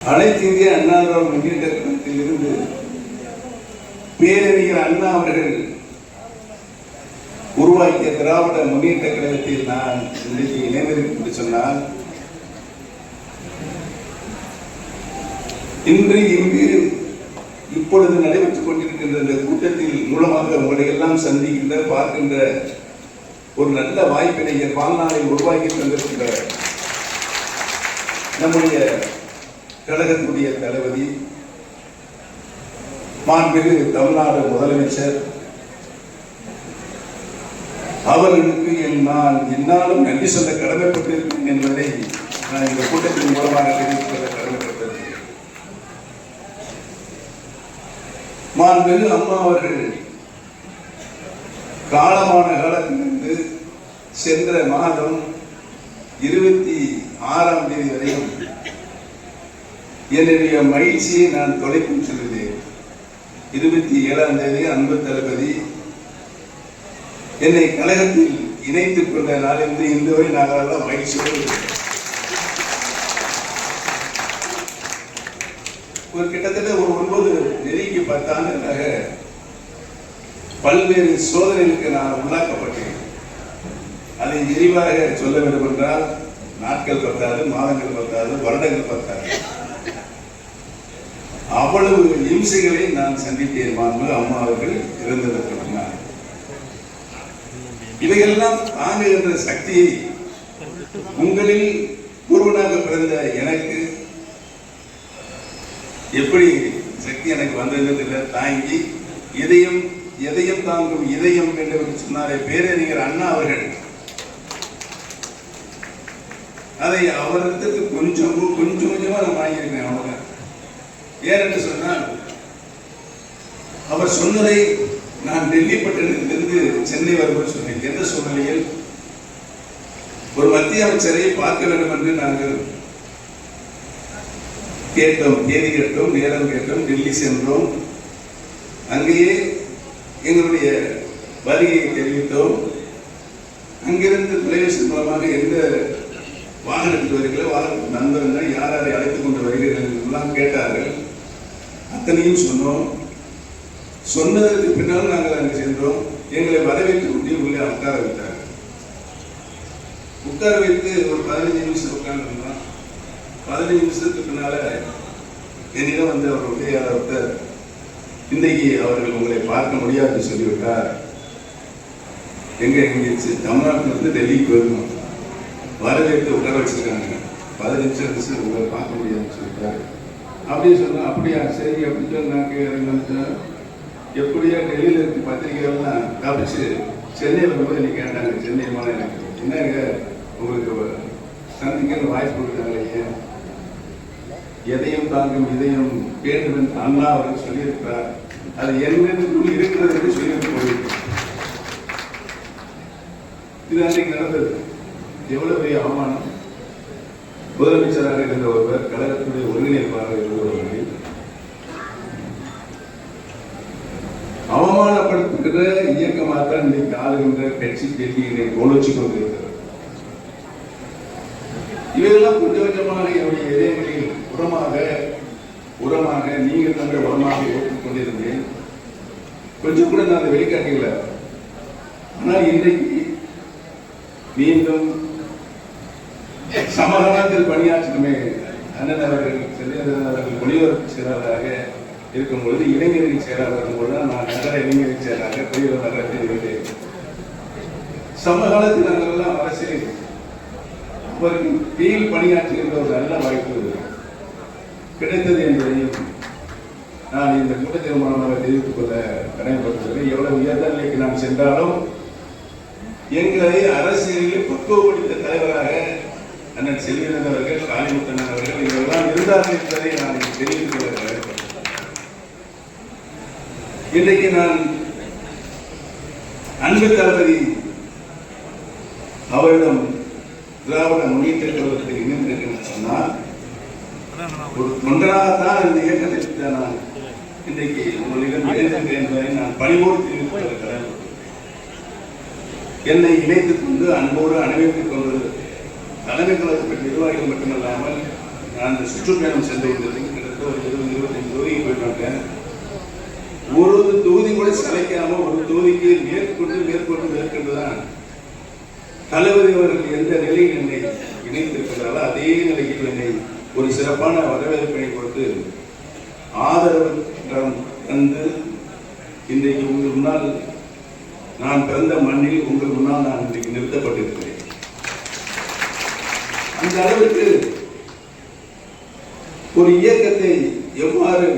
அனைத்து இந்திய அண்ணா திராவிட முன்னேற்ற கழகத்தில் இருந்து பேரறிஞர் அண்ணா அவர்கள் உருவாக்கிய திராவிட முன்னேற்ற கழகத்தில் நான் இன்றைக்கு இணைந்திருக்கிறேன் என்று சொன்னால், இன்று இங்கு இப்பொழுது நடைபெற்றுக் கொண்டிருக்கின்ற இந்த கூட்டத்தில் மூலமாக உங்களை எல்லாம் சந்திக்கின்ற பார்க்கின்ற ஒரு நல்ல வாய்ப்பினை வாழ்நாளில் உருவாக்கி தந்திருக்கின்ற நம்முடைய கழகத்துடைய தளபதி மாண்புமிகு தமிழ்நாடு முதலமைச்சர் அவர்களுக்கு நான் என்னாலும் நன்றி சொல்ல கடமைப்பட்டிருக்கிறேன் என்பதை நான் இந்த கூட்டத்தின் மூலமாக தெரிவித்துக் கொள்ள கடமைப்பட்டிருக்கிறேன். மாண்புமிகு அம்மா அவர்கள் காலமான காலத்திலிருந்து சென்ற மாதம் 26ஆம் தேதி வரையும் என்னுடைய மகிழ்ச்சியை நான் தொலைக்கும் சொல்கிறேன். 27ஆம் தேதி அன்பு தளபதி என்னை கழகத்தில் இணைத்துக் கொண்ட நாளிலிருந்து இன்று வரை நாங்கள் மகிழ்ச்சியோடு ஒரு கிட்டத்தட்ட ஒரு 9 நெருங்கி 10 ஆண்டுகளாக பல்வேறு சோதனைகளுக்கு நான் உள்ளாக்கப்பட்டேன். அதை விரிவாக சொல்ல வேண்டும் என்றால் நாட்கள் பத்தாது, மாதங்கள் பத்தாது, வருடங்கள் பத்தாது. அவ்வளவு இம்சைகளை நான் சந்தித்தேன். மாண்புமிகு அம்மா அவர்கள் இறந்ததற்கு முன்னால் இவையெல்லாம் தாங்குகின்ற சக்தியை உங்களில் ஒருவனாக பிறந்த எனக்கு எப்படி சக்தி எனக்கு வந்தது தாங்கி எதையும் தாங்கும் இதயம் என்று சொன்னாரே பேரறிஞர் அண்ணா அவர்கள், அதை அவருக்கு கொஞ்சம் கொஞ்சமா நான் வாங்கியிருக்கேன். அவங்க ஏனென்று சொன்னால், அவர் சொன்னதை நான் டெல்லி பட்டணத்திலிருந்து சென்னை வரும்போது சொன்னேன். எந்த சூழ்நிலையில் ஒரு மத்திய அமைச்சரை பார்க்க வேண்டும் என்று நாங்கள் கேட்டோம், தேதி கேட்டோம், நேரம் கேட்டோம், டெல்லி சென்றோம். அங்கேயே எங்களுடைய வருகையை தெரிவித்தோம். அங்கிருந்து தொலைபேசி மூலமாக எந்த வாகனத்தில் வருகிறீர்கள், வாகனத்தில் நண்பர்கள் யார் யாரை அழைத்துக் கொண்டு வருகிறீர்கள் எல்லாம் கேட்டார்கள். அத்தனையும் சொன்னோம். சொன்னதற்கு பின்னால் நாங்கள் அங்கு சென்றோம். எங்களை வரவேற்று கொண்டு உள்ளே உட்கார வைத்தார்கள். உட்கார வைத்து ஒரு 15 நிமிஷம் உட்கார்ந்துருந்தோம். 15 நிமிஷத்துக்கு பின்னால என்னிடம் வந்து அவர் உதவியாளர், இன்றைக்கு அவர்கள் உங்களை பார்க்க முடியாது சொல்லிவிட்டார். எங்க தமிழ்நாட்டிலிருந்து டெல்லிக்கு போயிருந்தோம், வரவேற்று உட்கார வச்சிருக்காங்க, 15 நிமிஷம் உங்களை பார்க்க முடியாதுன்னு சொல்லிட்டாரு. அப்படின்னு சொன்னா, அப்படியா சரி அப்படின்னு சொன்னாங்க. எப்படியா டெல்லியில் இருக்கு பத்திரிகைகள்லாம் காப்பிச்சு சென்னை வரும்போது நீ கேட்டாங்க, சென்னை மாநிலம் என்னங்க உங்களுக்கு சந்திக்கிற வாய்ப்பு கொடுத்தாங்க, எதையும் தாங்கும் இதயம் வேண்டும் என்று அண்ணா அவர்கள் சொல்லியிருக்கிறார். அது என்னென்னுக்குள் இருக்கிறது என்று சொல்லிட்டு போயிருக்கிறார். இது அன்றைக்கு நடந்தது. எவ்வளவு பெரிய அவமானம்! முதலமைச்சராக இருந்த ஒருவர், கழகத்துடைய ஒருங்கிணைப்பாளராக இருந்தவர்கள் அவமானப்படுத்துகிற இயக்கமாக தான் இன்னைக்கு ஆளுகின்ற கட்சி டெல்லியினை கோலோச்சி கொண்டிருக்கிறது. இவையெல்லாம் கொஞ்சம் கொஞ்சமாக என்னுடைய இதயங்களில் உரமாக நீங்கள் தந்த உரமாக ஓட்டுக் கொண்டிருந்தேன். கொஞ்சம் கூட நான் அதை வெளிக்காட்டல. ஆனால் இன்றைக்கு மீண்டும் சமகாலத்தில் பணியாற்றணுமே. அண்ணன் அவர்கள் செல்லியன் அவர்கள் ஒளிபரப்பு செயலாளராக இருக்கும் பொழுது, இளைஞரின் செயலாளர் போது நான் நகர இளைஞரின் செயலாளராக பெரியவர் நகரத்தில் இருந்தேன். சமகாலத்தில் நாங்கள் எல்லாம் அரசியல் அவருக்கு கீழ் பணியாற்றுகின்ற ஒரு நல்ல வாய்ப்பு கிடைத்தது என்பதையும் நான் இந்த கூட்டத்தின் மூலமாக தெரிவித்துக் கொள்ள கடமைப்பட்டுள்ளேன். எவ்வளவு உயர்ந்த நிலைக்கு நான் சென்றாலும் எங்களை அரசியலில் பக்குவப்படுத்த தலைவராக அண்ணன் செல்வன் அவர்கள், காளிமுத்தன் அவர்கள் இவரெல்லாம் இருந்தார்கள் என்பதை நான் தெரிவித்துக் கொள்ள கடமைப்பட்டேன். இன்றைக்கு நான் அன்பு தளபதி அவரிடம் திராவிட முன்னேற்ற கழகத்தில் இணைந்திருக்கிறேன் சொன்னால், ஒரு தொண்டராகத்தான் இந்த இயக்கத்தில் நான் இன்றைக்கு உங்களிடம் இணைந்திருக்கிறேன் என்பதை நான் பணிவோடு தெரிவித்துக் கொள்ள கடமைப்பட்டேன். என்னை இணைத்துக் கொண்டு அன்போடு அனுபவித்துக் கொண்டு தலைமை கழக நிர்வாகிகள் மட்டுமல்லாமல் நான் சுற்றுப்பயணம் சென்று வந்ததுக்கு கிட்டத்தட்ட ஒரு 20-25 தொகுதிக்கு போயிட்டு வந்தேன். ஒரு தொகுதி கூட சளைக்காம ஒரு தொகுதிக்கு மேற்கொண்டு தான் தளபதி அவர்கள் எந்த நிலையில் என்னை இணைத்திருக்கிறாரோ அதே நிலையில் என்னை ஒரு சிறப்பான வரவேற்பினை கொடுத்து ஆதரவு தந்து இன்றைக்கு உங்கள் முன்னால் நான் பிறந்த மண்ணில் உங்கள் முன்னால் நான் இன்றைக்கு நிறுத்தப்பட்டிருக்கிறேன். அந்த அளவுக்கு ஒரு இயக்கத்தை எவ்வாறு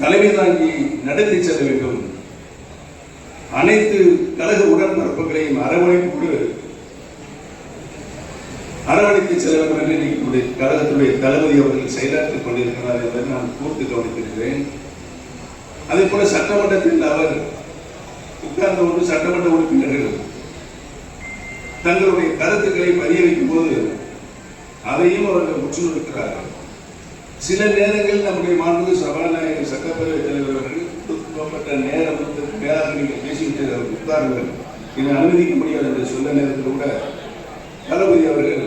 தலைமை தாங்கி நடத்தி செல்ல வேண்டும், அனைத்து கழக உடன்பிறப்புகளையும் அரவணைத்து செல்ல வேண்டும் என்று என்னுடைய கழகத்துடைய தளபதி அவர்கள் செயலாற்றிக் கொண்டிருக்கிறார் என்பதை நான் கூர்த்து கவனித்திருக்கிறேன். அதே போல சட்டமன்றத்தில் அவர் உட்கார்ந்த போது சட்டமன்ற உறுப்பினர்கள் தங்களுடைய கருத்துக்களை பதிய வைக்கும் போது அதையும் அவர்கள் உற்றுநோக்கிறார்கள். சில நேரங்களில் நம்முடைய மாண்பு சபாநாயகர் சட்டப்பேரவைத் தலைவர் அவர்கள் கொடுக்கப்பட்ட நேரம் மேலாக நீங்கள் பேசிவிட்டு உட்காருங்கள், இதை அனுமதிக்க முடியாது என்று சொல்ல நேரத்தில் கூட தளபதி அவர்கள்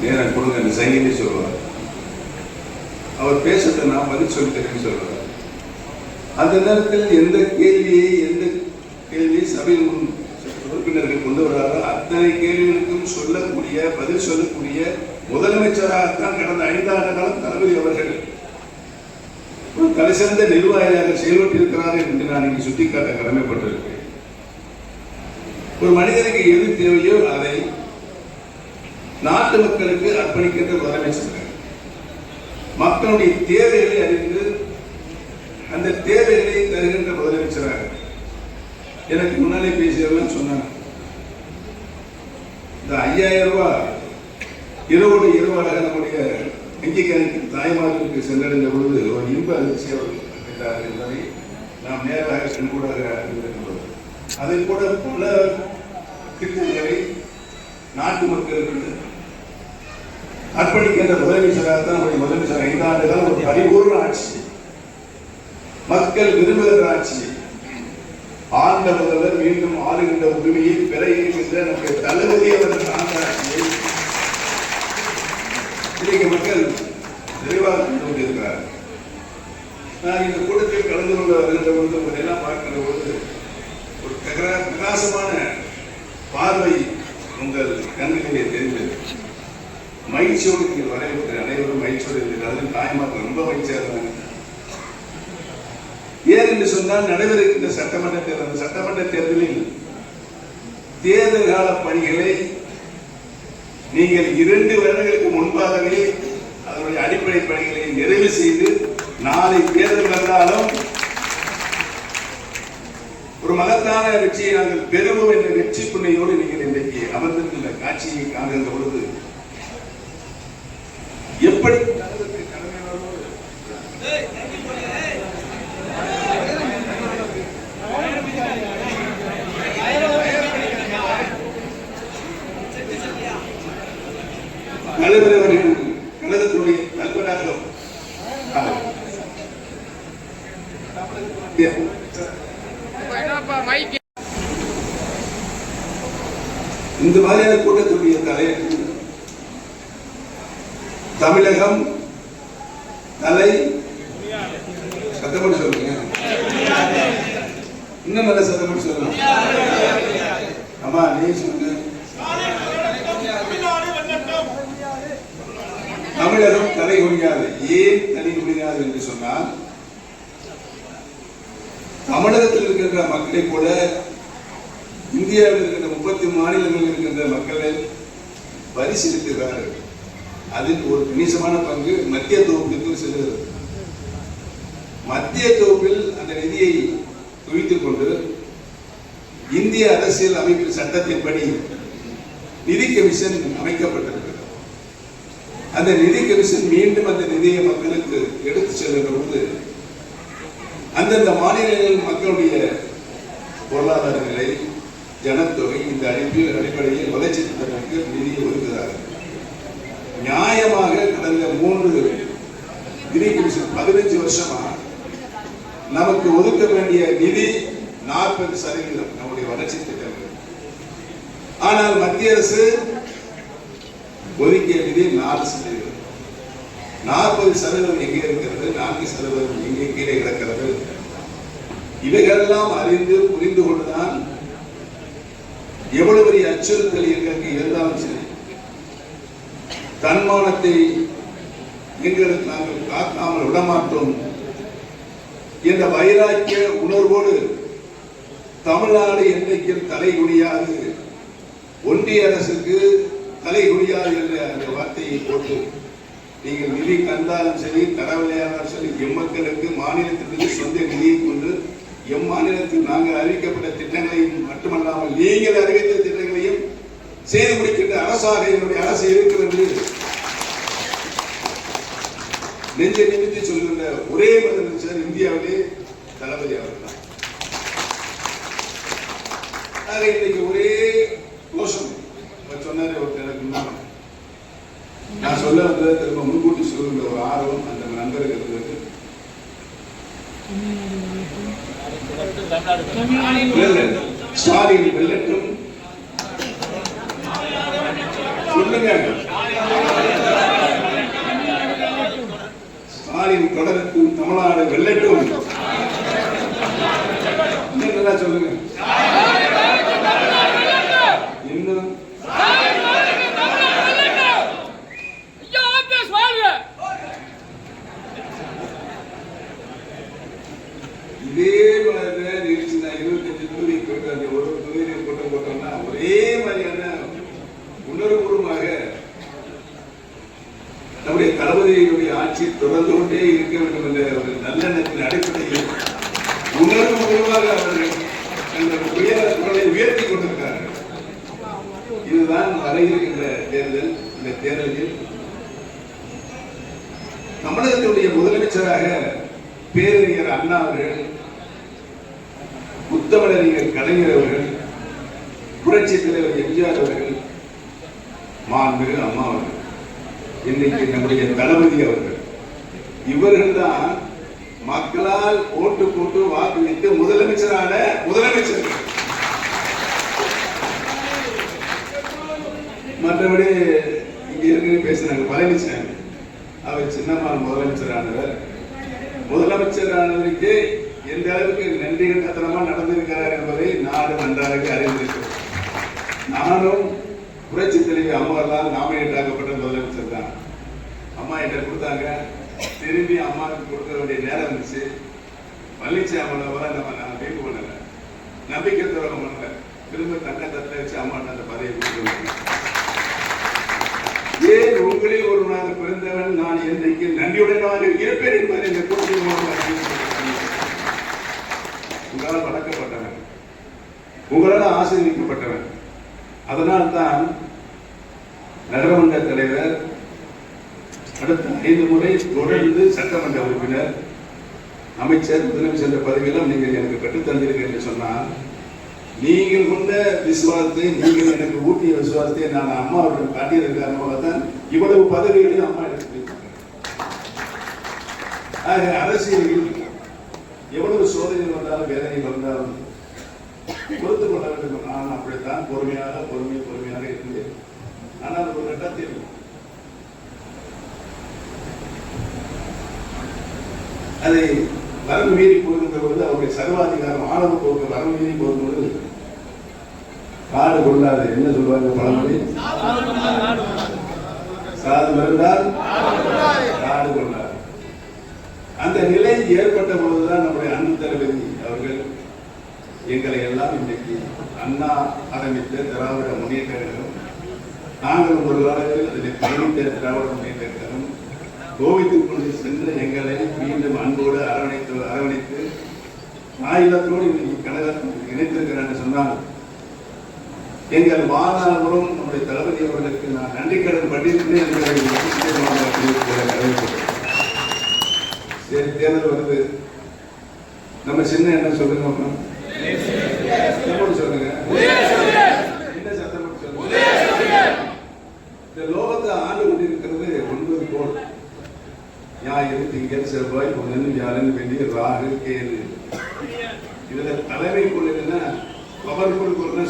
நேரம் கொடுங்க என்று சைகையை சொல்வார். அவர் பேசுறதை நான் பதில் சொல்லித்தரேன்னு சொல்றார். அந்த நேரத்தில் எந்த கேள்வியை சபையில் உறுப்பினர்கள் கொண்டு வராரோ அத்தனை கேள்விகளுக்கும் பதில் சொல்லக்கூடிய முதலமைச்சராகத்தான் கடந்த 5 ஆண்டு காலம் தளபதி அவர்கள் ஒரு தலைசிறந்த நிர்வாகியாக செயல்பட்டிருக்கிறார்கள் என்று நான் இங்கு சுட்டிக்காட்ட கடமைப்பட்டிருக்கிறேன். ஒரு மனிதனுக்கு எது தேவையோ அதை நாட்டு மக்களுக்கு அர்ப்பணிக்கின்ற முதலமைச்சர் மக்களுடைய தேவைகளை அறிந்து அந்த தேவைகளை தருகின்ற முதலமைச்சராக எனக்கு முன்னாலே பேசியவர்கள் சொன்னாங்க. இந்த 5000 ரூபாய் இரவோடு இரவாக நம்முடைய வங்கி கணக்கு தாய்மார்களுக்கு சென்றடைந்த பொழுது ஒரு இன்ப அதிர்ச்சி அவர்கள் என்பதை நாம் நேராக கண்கூடாக அறிந்திருக்கிறோம். அதை போல பல திட்டங்களை நாட்டு மக்களுக்கு அர்ப்பணிக்கின்ற முதலமைச்சராகத்தான் நம்முடைய முதலமைச்சர் 5 ஆண்டு காலம் ஒரு பரிபூர்ண ஆட்சி, மக்கள் விரும்புகிற ஆட்சி, ஆண்ட முதல்வர் மீண்டும் ஆளுகின்ற உரிமையை பெற இருக்கின்ற நம்முடைய தளபதி அவர்கள் ஆண்ட ஆட்சியை இன்றைக்கு மக்கள் நிறைவாக கொண்டு கொண்டிருக்கிறார். நான் இந்த கூட்டத்தில் கலந்து கொள்ள வருகின்ற பொழுது உங்களை எல்லாம் பார்க்கின்ற பொழுது ஒரு பிரகாசமான பார்வை உங்கள் கண்களிலே தெரிந்தது. மகிழ்ச்சியோடு நீங்கள் வரவேற்கிற அனைவரும் மகிழ்ச்சியோடு இருக்கிறார்கள். தாய்மார்கள் ரொம்ப மகிழ்ச்சியாக இருந்தாங்க. ஏன் என்று சொன்னால் நடைபெறுகின்ற சட்டமன்ற தேர்தல், அந்த சட்டமன்ற தேர்தலில் தேர்தல் கால பணிகளை நீங்கள் 2 வருடங்களுக்கு முன்பாகவே அதனுடைய அடிப்படை பணிகளை நிறைவு செய்து நாளை தேர்தல் வந்தாலும் ஒரு மகத்தான வெற்றியை நாங்கள் பெறுவோம் என்ற வெற்றி புண்ணையோடு நீங்கள் இன்றைக்கு அமர்ந்திருக்கின்ற காட்சியை காண்கின்ற பொழுது எப்படி கழகத்துடைய நல்வராக இந்த மாதிரியான கூட்டத்துடைய தலைவர் தமிழகம் தலை சத்தப்படி சொல்லுங்க, இன்னும் நல்ல சத்தப்படி சொல்லுங்க. ஆமா நீ சொல்லுங்க. தமிழகம் தலை குனியாது. ஏன் தலை குனியாது என்று சொன்னால் தமிழகத்தில் இருக்கின்ற மக்களை போல இந்தியாவில் இருக்கின்ற 30 மாநிலங்களில் இருக்கின்ற மக்களை பரிசீலிக்கிறார்கள். அதில் ஒரு கணிசமான பங்கு மத்திய தொகுப்புக்கு செல்கிறது. மத்திய தொகுப்பில் அந்த நிதியை குவித்துக் கொண்டு இந்திய அரசியல் அமைப்பின் சட்டத்தின்படி நிதி கமிஷன் அமைக்கப்பட்டிருக்கிறது. அந்த நிதி கமிஷன் மீண்டும் அந்த நிதியை மக்களுக்கு எடுத்து செல்கின்ற பொழுது அந்தந்த மாநிலங்களில் மக்களுடைய பொருளாதார நிலை, ஜனத்தொகை இந்த அடிப்படையில் வளர்ச்சி திட்டங்களுக்கு நிதியை ஒதுக்குகிறார்கள். நியாயமாக கடந்த 3 நிதி கமிஷன் 15 வருஷமா நமக்கு ஒதுக்க வேண்டிய நிதி 40% நம்முடைய வளர்ச்சி திட்டங்கள். ஆனால் மத்திய அரசு ஒதுக்கிய நிதி 4%. 40% எங்கே இருக்கிறது, 4% எங்கே கீழே கிடக்கிறது. இவைகளெல்லாம் அறிந்து புரிந்து கொண்டுதான் எவ்வளவு பெரிய அச்சுறுத்தல் எங்களுக்கு இருந்தாலும் சரி, தன்மானத்தை எங்களுக்கு நாங்கள் காக்காமல் விடமாட்டோம் என்ற வைராக்கிய உணர்வோடு தமிழ்நாடு என்றைக்கும் தலைகுனியாது, ஒன்றிய அரசுக்கு தலைகுனியாது என்ற அந்த வார்த்தையை போட்டு நீங்கள் நிதி தந்தாலும் சரி, தரவில்லையானாலும் சரி, எம்மக்களுக்கு மாநிலத்திற்கு சொந்த நிதியை கொண்டு மாநிலத்தில் நாங்கள் அறிவிக்கப்பட்ட திட்டங்களையும் மட்டுமல்லாமல் நீங்கள் அறிவித்த திட்டங்களையும் செய்து முடிக்கின்ற அரசாக என்னுடைய அரசு இருக்கிறது நெஞ்சை நிமித்தி சொல்கின்ற ஒரே முதலமைச்சர் இந்தியாவிலே தளபதி அவர்கள் தான். ஆக இன்னைக்கு ஒரே கோஷம் சொன்னாரே ஒருத்தர் எனக்கு நான் சொல்ல வந்ததை திரும்ப முன்கூட்டி சொல்லுகிற ஒரு ஆர்வம் அந்த நண்பருக்கு இருந்தது. ஸ்டாலின் வெல்லட்டும் சொல்லுங்க, ஸ்டாலின் தொடரட்டும், தமிழ்நாடு வெல்லட்டும் என்ன சொல்லுங்க. இன்னும் இதே மாதிரி நிகழ்ச்சி நான் 25 தொகுதி போட்டு அந்த ஒரு தொகுதியை கூட்டம் போட்டோம்னா ஒரே மாதிரியான உணர்வுபூர்வமாக நம்முடைய தளபதியினுடைய ஆட்சி தொடர்ந்து கொண்டே இருக்க வேண்டும் என்ற ஒரு நல்லெண்ணத்தின் அடிப்படையில் உணர்வுபூர்வமாக அவர்கள் அந்த குரலை உயர்த்தி கொண்டிருக்கிறார்கள். இதுதான் வர இருக்கின்ற தேர்தல். இந்த தேர்தலில் தமிழகத்தினுடைய முதலமைச்சராக பேரறிஞர் அண்ணா அவர்கள், முத்தமிழறிஞர் கலைஞர் அவர்கள், புரட்சி தலைவர் எம்ஜிஆர் அவர்கள், மாண்புமிகு அம்மா அவர்கள், இன்னைக்கு நம்முடைய தளபதி அவர்கள், இவர்கள் தான் மக்களால் ஓட்டு போட்டு வாக்களித்து முதலமைச்சரான முதலமைச்சர்கள். மற்றபடி இங்க இருக்கு பேசினாங்க பழனிசாமி, அவர் சின்னம்மாள் முதலமைச்சரானவர். முதலமைச்சரானவருக்கு எந்த அளவுக்கு நன்றி கட்டணமா நடந்திருக்கிறார் என்பதை நாடு நன்றாக அறிந்திருக்கிறது. நானும் புரட்சி தலைவி அம்மாவால் நாமினேட் ஆக்கப்பட்ட முதலமைச்சர் தான். அம்மா என்கிட்ட கொடுத்தாங்க, திரும்பி அம்மாவுக்கு கொடுக்க வேண்டிய நேரம் இருந்துச்சு. பழனிசாமி வர நான் வெயிட் பண்ணல, நம்பிக்கை துரோகம் பண்ணல, திரும்ப தன்னை தட்ட வச்சு அம்மாட்ட அந்த பதவியை கொடுத்து ஏன் உங்களில் ஒருவனாக பிறந்தவன் நான் என்றைக்கு நன்றியுடனாக இருப்பேன் என்பதை இந்த கூட்டத்தின் மூலமாக உங்களால் வளர்க்கப்பட்டவன், உங்களால் ஆசீர்வதிக்கப்பட்டவன். அதனால் தான் நகரமன்ற தலைவர், அடுத்த 5 முறை தொடர்ந்து சட்டமன்ற உறுப்பினர், அமைச்சர், முதலமைச்சர் பதவியெல்லாம் நீங்கள் எனக்கு பெற்றுத் தந்தீர்கள் என்று சொன்னால், நீங்கள் கொண்ட விசுவாசத்தை, நீங்கள் எனக்கு ஊட்டிய விசுவாசத்தை நான் அம்மாவுடன் காட்டியதன் காரணமாக தான் இவ்வளவு பதவிகளையும் அம்மா எடுத்து. ஆக அரசியலில் எவ்வளவு சோதனை வந்தாலும் வேதனை வந்தாலும் பொறுத்துக் கொள்ள வேண்டும். நான் அப்படித்தான் பொறுமையாக இருந்தேன். ஆனால் ஒரு கட்டத்தில் அதை வரம்பு மீறி போகின்ற பொழுது, அவருடைய சர்வாதிகாரம் ஆணவ போக்கு வரம்பு மீறி போகும்போது காடு கொள்ளாது. என்ன சொல்லுவாங்க பழமொழி? சாது மறந்தால் காடு கொள்ளாது. அந்த நிலை ஏற்பட்ட பொழுதுதான் நம்முடைய அன்பு தளபதி அவர்கள் எங்களை எல்லாம் இன்றைக்கு அண்ணா ஆரம்பித்த திராவிட முன்னேற்ற கழகம், நாங்கள் ஒரு காலத்தில் அதில் பயணித்த திராவிட முன்னேற்ற கழகம் கோவித்துக் கொண்டு சென்ற எங்களை மீண்டும் அன்போடு அரவணைத்து ஆயுதத்தோடு இன்னைக்கு கழகத்தில் இணைத்திருக்கிறேன் என்று சொன்னால், எங்கள் வாழ்நாளும் நம்முடைய தளபதி அவர்களுக்கு நான் நன்றி கடன் பட்டிருக்கிறேன். சரி, தேர்தல் வருது, நம்ம சின்ன என்ன சொல்லுங்க, சொல்லுங்க, என்ன சத்தம் சொல்லுங்க. இந்த லோகத்தை ஆண்டு கொண்டிருக்கிறது 9 கோள். ஞாயிறு, திங்கள், செவ்வாய், புதன், வியாழன், வெள்ளி, ராகு, கேது. இதுல தலைமை கொள்ளுன்னா பவர்ஃபுல் கொள்ளுன்னா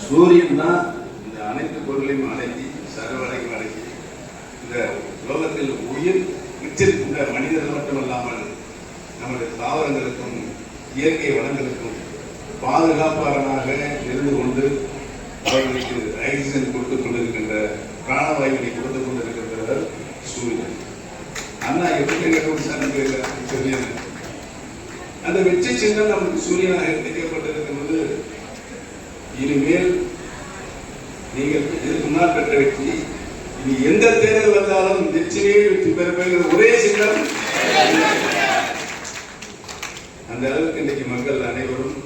சூரியன் தான் அனைத்து பொருளையும் அடக்கி சர்வரையும் அடக்கி இந்த உலகத்தில் உயிர் மிச்சிருக்கின்ற மனிதர்கள் மட்டுமல்லாமல் நமது தாவரங்களுக்கும் இயற்கை வளங்களுக்கும் பாதுகாப்பாளராக இருந்து கொண்டு அவர்களுக்கு ஆக்சிஜன் கொடுத்துக் கொண்டிருக்கின்ற பிராணவாயுவை கொடுத்துக் கொண்டிருக்கின்றவர் சூரியன். அண்ணா எப்படி சொல்லியது அந்த வெற்றி சின்னம் நமக்கு சூரியனாக கிடைக்கப்பட்டிருக்கிறது. இனிமேல் நீங்கள் இதற்கு முன்னால் பெற்ற வெற்றி இனி எந்த தேர்தல் வந்தாலும் வெற்றியே வெற்றி பெற ஒரே சின்னம். அந்த அளவுக்கு இன்றைக்கு மக்கள் அனைவரும்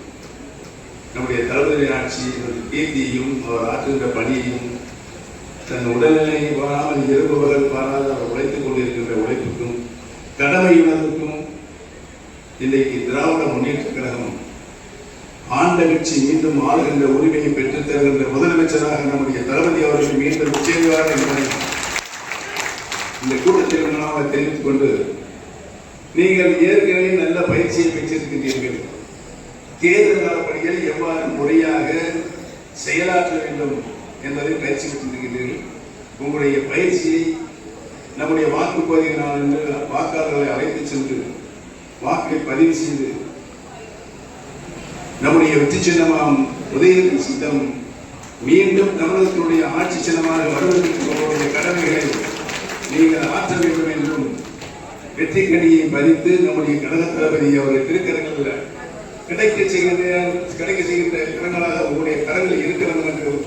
நம்முடைய தளபதி ஆட்சி கீர்த்தியையும் அவர் ஆற்றுகின்ற பணியையும் தன் உடல்நிலை வராமல் இருப்பவர்கள் பாராது அவர் உழைத்துக் கொண்டிருக்கின்ற உழைப்புக்கும் கடமையுணர்வுக்கும் இன்றைக்கு திராவிட முன்னேற்ற கழகம் ஆண்ட கட்சி மீண்டும் ஆளுகின்ற உரிமையை பெற்றுத் தருகின்ற முதலமைச்சராக நம்முடைய தளபதி அவர்கள் மீண்டும் நிச்சயமாக என்பதை இந்த கூட்டத்தில் மூலமாக தெரிவித்துக் கொண்டு, நீங்கள் ஏற்கனவே நல்ல பயிற்சியை பெற்றிருக்கின்றீர்கள். தேர்தல் காலப்படியில் எவ்வாறு முறையாக செயலாற்ற வேண்டும் என்பதை பயிற்சி பெற்றிருக்கின்றீர்கள். உங்களுடைய பயிற்சியை நம்முடைய வாக்குப்பதிவு நாள் என்று வாக்காளர்களை அழைத்து சென்று வாக்கை பதிவு செய்து நம்முடைய வெற்றி சின்னமாம் உதயநிதி சின்னம் மீண்டும் தமிழகத்தினுடைய ஆட்சி சின்னமாக வருவதற்கு உங்களுடைய கடமைகளை நீங்கள் ஆற்ற வேண்டும் என்றும் வெற்றி கனியை பதித்து நம்முடைய கழக தளபதி அவருடைய திருக்கரங்களில் கிடைக்க செய்கின்ற கரங்களாக உங்களுடைய கரங்கள் இருக்க வேண்டும் என்று